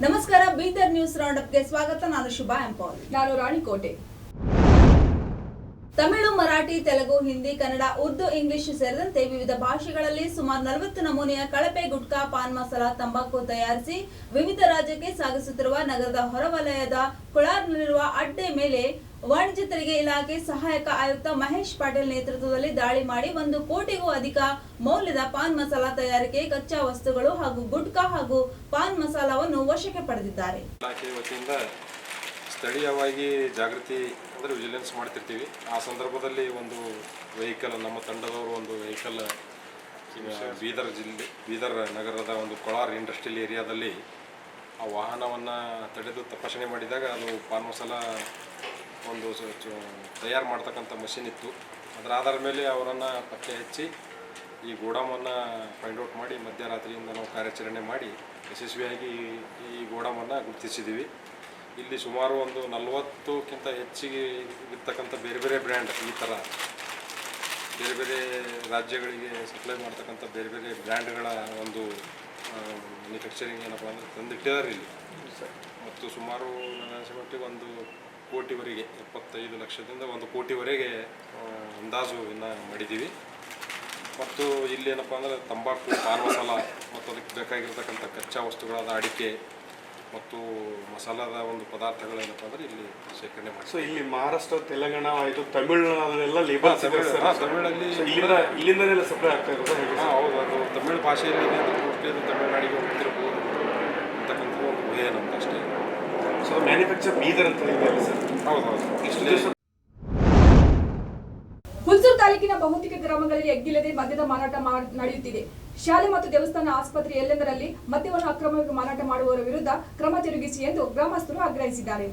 ನಮಸ್ಕಾರ, ಬೀದರ್ ನ್ಯೂಸ್ ರೌಂಡಪ್ಗೆ ಸ್ವಾಗತ. ನಾನು ಶುಭಾ ಎಂಪೌಲ್. ನಾನು ರಾಣಿಕೋಟೆ. ತಮಿಳು, ಮರಾಠಿ, ತೆಲುಗು, ಹಿಂದಿ, ಕನ್ನಡ, ಉರ್ದು, ಇಂಗ್ಲಿಷ್ ಸೇರಿದಂತೆ ವಿವಿಧ ಭಾಷೆಗಳಲ್ಲಿ ಸುಮಾರು 40 ನಮೂನೆಯ ಕಳಪೆ ಗುಟ್ಕಾ, ಪಾನ್ ಮಸಾಲ, ತಂಬಾಕು ತಯಾರಿಸಿ ವಿವಿಧ ರಾಜ್ಯಕ್ಕೆ ಸಾಗಿಸುತ್ತಿರುವ ನಗರದ ಹೊರವಲಯದ ಕುಳಾರ್ನಲ್ಲಿರುವ ಅಡ್ಡೆ ಮೇಲೆ ವಾಣಿಜ್ಯ ತೆರಿಗೆ ಇಲಾಖೆ ಸಹಾಯಕ ಆಯುಕ್ತ ಮಹೇಶ್ ಪಾಟೀಲ್ ನೇತೃತ್ವದಲ್ಲಿ ದಾಳಿ ಮಾಡಿ 1 ಕೋಟಿಗೂ ಅಧಿಕ ಮೌಲ್ಯದ ಪಾನ್ ಮಸಾಲ ತಯಾರಿಕೆ ಕಚ್ಚಾ ವಸ್ತುಗಳು ಹಾಗೂ ಗುಟ್ಕಾ ಹಾಗೂ ಪಾನ್ ಮಸಾಲವನ್ನು ವಶಕ್ಕೆ ಪಡೆದಿದ್ದಾರೆ. ಸ್ಥಳೀಯವಾಗಿ ಜಾಗೃತಿ ಅಂದರೆ ವಿಜಿಲೆನ್ಸ್ ಮಾಡ್ತಿರ್ತೀವಿ. ಆ ಸಂದರ್ಭದಲ್ಲಿ ಒಂದು ವೆಹಿಕಲ್, ನಮ್ಮ ತಂಡದವರು ಒಂದು ವೆಹಿಕಲ್ ಬೀದರ್ ನಗರದ ಒಂದು ಕೊಳಾರ್ ಇಂಡಸ್ಟ್ರಿಯಲ್ ಏರಿಯಾದಲ್ಲಿ ಆ ವಾಹನವನ್ನು ತಡೆದು ತಪಾಸಣೆ ಮಾಡಿದಾಗ ಅದು ಪಾನ್ ಮಸಾಲ ಒಂದು ತಯಾರು ಮಾಡ್ತಕ್ಕಂಥ ಮಷಿನ್ ಇತ್ತು. ಅದರ ಆಧಾರದ ಮೇಲೆ ಅವರನ್ನು ಪತ್ತೆ ಹಚ್ಚಿ ಈ ಗೋಡಾಮನ್ನು ಫೈಂಡ್ ಔಟ್ ಮಾಡಿ ಮಧ್ಯರಾತ್ರಿಯಿಂದ ನಾವು ಕಾರ್ಯಾಚರಣೆ ಮಾಡಿ ಯಶಸ್ವಿಯಾಗಿ ಈ ಗೋಡಾಮನ್ನು ಗುರುತಿಸಿದ್ದೀವಿ. ಇಲ್ಲಿ ಸುಮಾರು ಒಂದು 40ಕ್ಕಿಂತ ಹೆಚ್ಚಿಗೆ ಇರ್ತಕ್ಕಂಥ ಬೇರೆ ಬೇರೆ ಬ್ರ್ಯಾಂಡ್, ಈ ಥರ ಬೇರೆ ಬೇರೆ ರಾಜ್ಯಗಳಿಗೆ ಸಪ್ಲೈ ಮಾಡ್ತಕ್ಕಂಥ ಬೇರೆ ಬೇರೆ ಬ್ರ್ಯಾಂಡ್ಗಳ ಒಂದು ಮ್ಯಾನುಫ್ಯಾಕ್ಚರಿಂಗ್ ಏನಪ್ಪ ಅಂದರೆ ತಂದಿಟ್ಟಿದ್ದಾರೆ ಇಲ್ಲಿ. ಮತ್ತು ಸುಮಾರು ನನ್ನ ಮಟ್ಟಿಗೆ 1 ಕೋಟಿವರೆಗೆ 75 ಲಕ್ಷದಿಂದ 1 ಕೋಟಿವರೆಗೆ ಅಂದಾಜು ಇನ್ನು ಮಾಡಿದ್ದೀವಿ. ಮತ್ತು ಇಲ್ಲಿ ಏನಪ್ಪ ಅಂದರೆ ತಂಬಾಕು, ಪಾನ್ ಮಸಾಲ ಮತ್ತು ಅದಕ್ಕೆ ಬೇಕಾಗಿರ್ತಕ್ಕಂಥ ಕಚ್ಚಾ ವಸ್ತುಗಳಾದ ಅಡಿಕೆ ಮತ್ತು ಮಸಾಲದ ಒಂದು ಪದಾರ್ಥಗಳೇನಪ್ಪ ಅಂದರೆ ಇಲ್ಲಿ ಶೇಖರಣೆ ಮಾಡಿ. ಸೊ ಇಲ್ಲಿ ಮಹಾರಾಷ್ಟ್ರ, ತೆಲಂಗಾಣ, ಇದು ತಮಿಳ್ನಾಡೆಲ್ಲ ಲೇಬಲ್ ತಮಿಳಲ್ಲಿ ಇಲ್ಲಿಂದನೆಲ್ಲ ಸಪ್ಲೈ ಆಗ್ತಾ ಇರೋದು. ಹೌದು, ಅದು ತಮಿಳು ಭಾಷೆಯಲ್ಲಿ ತಮಿಳುನಾಡಿಗೆ ಹೋಗ್ತಿರ್ಬೋದು ಅಂತಕ್ಕಂಥ ಒಂದು ಊಹೆ ನಮ್ದು ಅಷ್ಟೇ. ಸೊ ಮ್ಯಾನುಫ್ಯಾಕ್ಚರ್ ಬೀದರ್ ಅಂತ ಇದೆಯಲ್ಲ ಸರ್? ಹೌದು. ಹುಲ್ಸೂರು ತಾಲೂಕಿನ ಬಹುತೇಕ ಗ್ರಾಮಗಳಲ್ಲಿ ಎಗ್ಗಿಲ್ಲದೆ ಮದ್ಯದ ಮಾರಾಟ ನಡೆಯುತ್ತಿದೆ. ಶಾಲೆ ಮತ್ತು ದೇವಸ್ಥಾನ, ಆಸ್ಪತ್ರೆ ಎಲ್ಲೆಂದರಲ್ಲಿ ಮದ್ಯವನ್ನು ಅಕ್ರಮವಾಗಿ ಮಾರಾಟ ಮಾಡುವವರ ವಿರುದ್ಧ ಕ್ರಮ ಜರುಗಿಸಿ ಎಂದು ಗ್ರಾಮಸ್ಥರು ಆಗ್ರಹಿಸಿದ್ದಾರೆ.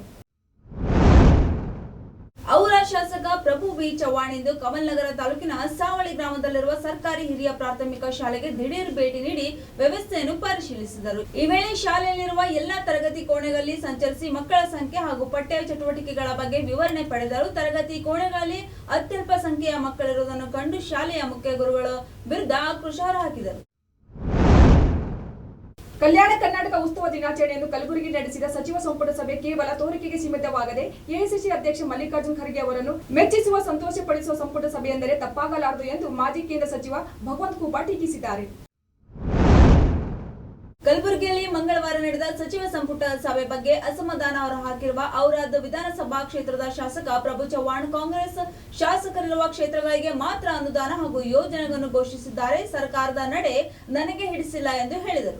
ಔರ ಶಾಸಕ ಪ್ರಭು ಬಿ ಚವ್ಹಾಣ್ ಇಂದು ಕಮಲ್ನಗರ ತಾಲೂಕಿನ ಸಾವಳಿ ಗ್ರಾಮದಲ್ಲಿರುವ ಸರ್ಕಾರಿ ಹಿರಿಯ ಪ್ರಾಥಮಿಕ ಶಾಲೆಗೆ ದಿಢೀರ್ ಭೇಟಿ ನೀಡಿ ವ್ಯವಸ್ಥೆಯನ್ನು ಪರಿಶೀಲಿಸಿದರು. ಈ ವೇಳೆ ಶಾಲೆಯಲ್ಲಿರುವ ಎಲ್ಲಾ ತರಗತಿ ಕೋಣೆಗಳಲ್ಲಿ ಸಂಚರಿಸಿ ಮಕ್ಕಳ ಸಂಖ್ಯೆ ಹಾಗೂ ಪಠ್ಯ ಚಟುವಟಿಕೆಗಳ ಬಗ್ಗೆ ವಿವರಣೆ ಪಡೆದರು. ತರಗತಿ ಕೋಣೆಗಳಲ್ಲಿ ಅತ್ಯಲ್ಪ ಸಂಖ್ಯೆಯ ಮಕ್ಕಳಿರುವುದನ್ನು ಕಂಡು ಶಾಲೆಯ ಮುಖ್ಯ ಗುರುಗಳ ವಿರುದ್ಧ ಆಕ್ರೋಶ ಹೊರಹಾಕಿದರು. ಕಲ್ಯಾಣ ಕರ್ನಾಟಕ ಉತ್ಸವ ದಿನಾಚರಣೆಯನ್ನು ಕಲಬುರಗಿ ನಡೆಸಿದ ಸಚಿವ ಸಂಪುಟ ಸಭೆ ಕೇವಲ ತೋರಿಕೆಗೆ ಸೀಮಿತವಾಗದೆ ಎಐಸಿಸಿ ಅಧ್ಯಕ್ಷ ಮಲ್ಲಿಕಾರ್ಜುನ್ ಖರ್ಗೆ ಅವರನ್ನು ಮೆಚ್ಚಿಸುವ, ಸಂತೋಷಪಡಿಸುವ ಸಂಪುಟ ಸಭೆ ಎಂದರೆ ತಪ್ಪಾಗಲಾರದು ಎಂದು ಮಾಜಿ ಕೇಂದ್ರ ಸಚಿವ ಭಗವಂತ ಖೂಬಾ ಟೀಕಿಸಿದ್ದಾರೆ. ಕಲಬುರಗಿಯಲ್ಲಿ ಮಂಗಳವಾರ ನಡೆದ ಸಚಿವ ಸಂಪುಟ ಸಭೆ ಬಗ್ಗೆ ಅಸಮಾಧಾನ ಹೊರಹಾಕಿರುವ ಔರಾದ್ ವಿಧಾನಸಭಾ ಕ್ಷೇತ್ರದ ಶಾಸಕ ಪ್ರಭು ಚವ್ಹಾಣ್, ಕಾಂಗ್ರೆಸ್ ಶಾಸಕರಿರುವ ಕ್ಷೇತ್ರಗಳಿಗೆ ಮಾತ್ರ ಅನುದಾನ ಹಾಗೂ ಯೋಜನೆಗಳನ್ನು ಘೋಷಿಸಿದ್ದಾರೆ. ಸರ್ಕಾರದ ನಡೆ ನನಗೆ ಹಿಡಿಸಿಲ್ಲ ಎಂದು ಹೇಳಿದರು.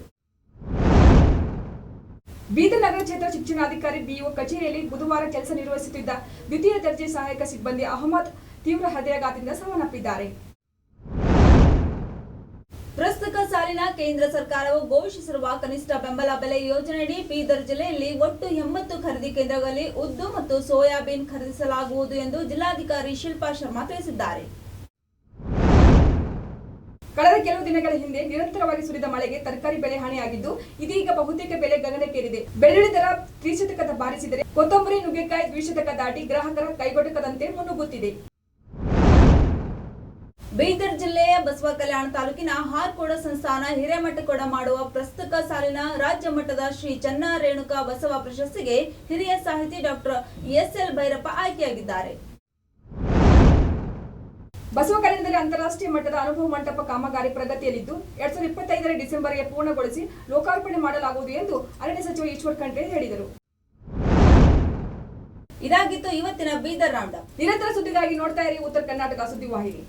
ಬೀದರ್ ನಗರ ಕ್ಷೇತ್ರ ಶಿಕ್ಷಣಾಧಿಕಾರಿ ಬಿಇಒ ಕಚೇರಿಯಲ್ಲಿ ಬುಧವಾರ ಕೆಲಸ ನಿರ್ವಹಿಸುತ್ತಿದ್ದ ದ್ವಿತೀಯ ದರ್ಜೆ ಸಹಾಯಕ ಸಿಬ್ಬಂದಿ ಅಹಮದ್ ತೀವ್ರ ಹೃದಯಾಘಾತದಿಂದ ಸಾವನ್ನಪ್ಪಿದ್ದಾರೆ. ಪ್ರಸ್ತುತ ಸಾಲಿನ ಕೇಂದ್ರ ಸರ್ಕಾರವು ಘೋಷಿಸಿರುವ ಕನಿಷ್ಠ ಬೆಂಬಲ ಬೆಲೆ ಯೋಜನೆಯಡಿ ಬೀದರ್ ಜಿಲ್ಲೆಯಲ್ಲಿ ಒಟ್ಟು 80 ಖರೀದಿ ಕೇಂದ್ರಗಳಲ್ಲಿ ಉದ್ದು ಮತ್ತು ಸೋಯಾಬೀನ್ ಖರೀದಿಸಲಾಗುವುದು ಎಂದು ಜಿಲ್ಲಾಧಿಕಾರಿ ಶಿಲ್ಪಾ ಶರ್ಮಾ ತಿಳಿಸಿದ್ದಾರೆ. ಕಳೆದ ಕೆಲವು ದಿನಗಳ ಹಿಂದೆ ನಿರಂತರವಾಗಿ ಸುರಿದ ಮಳೆಗೆ ತರಕಾರಿ ಬೆಲೆ ಹಾನಿಯಾಗಿದ್ದು, ಇದೀಗ ಬಹುತೇಕ ಬೆಲೆ ಗಗನಕ್ಕೇರಿದೆ. ಬೆಳ್ಳುಳ್ಳಿ ದರ ತ್ರಿಶತಕ ಬಾರಿಸಿದರೆ ಕೊತ್ತಂಬರಿ, ನುಗ್ಗೆಕಾಯಿ ದ್ವಿಶತಕ ದಾಟಿ ಗ್ರಾಹಕರ ಕೈಗೊಟಕದಂತೆ ಮುನ್ನುಗ್ಗುತ್ತಿದೆ. ಬೀದರ್ ಜಿಲ್ಲೆಯ ಬಸವ ಕಲ್ಯಾಣ ತಾಲೂಕಿನ ಹಾರ್ಕೋಡ ಸಂಸ್ಥಾನ ಹಿರೇಮಠಕೊಡ ಮಾಡುವ ಪ್ರಸ್ತುತ ಸಾಲಿನ ರಾಜ್ಯ ಮಟ್ಟದ ಶ್ರೀ ಚನ್ನ ರೇಣುಕಾ ಬಸವ ಪ್ರಶಸ್ತಿಗೆ ಹಿರಿಯ ಸಾಹಿತಿ ಡಾಕ್ಟರ್ ಎಸ್ಎಲ್ ಭೈರಪ್ಪ ಆಯ್ಕೆಯಾಗಿದ್ದಾರೆ. ಬಸವ ಕಲ್ಯಾಣದಲ್ಲಿ ಅಂತಾರಾಷ್ಟ್ರೀಯ ಮಟ್ಟದ ಅನುಭವ ಮಂಟಪ ಕಾಮಗಾರಿ ಪ್ರಗತಿಯಲ್ಲಿದ್ದು 2025 ಡಿಸೆಂಬರ್ಗೆ ಪೂರ್ಣಗೊಳಿಸಿ ಲೋಕಾರ್ಪಣೆ ಮಾಡಲಾಗುವುದು ಎಂದು ಅರಣ್ಯ ಸಚಿವ ಈಶ್ವರ್ ಖಂಡ್ರೆ ಹೇಳಿದರು. ಇದಾಗಿತ್ತು ಇವತ್ತಿನ ಬೀದರ್ ರೌಂಡಪ್. ನಿರಂತರ ಸುದ್ದಿಗಾಗಿ ನೋಡ್ತಾ ಇರಿ ಉತ್ತರ ಕರ್ನಾಟಕ ಸುದ್ದಿವಾಹಿನಿ.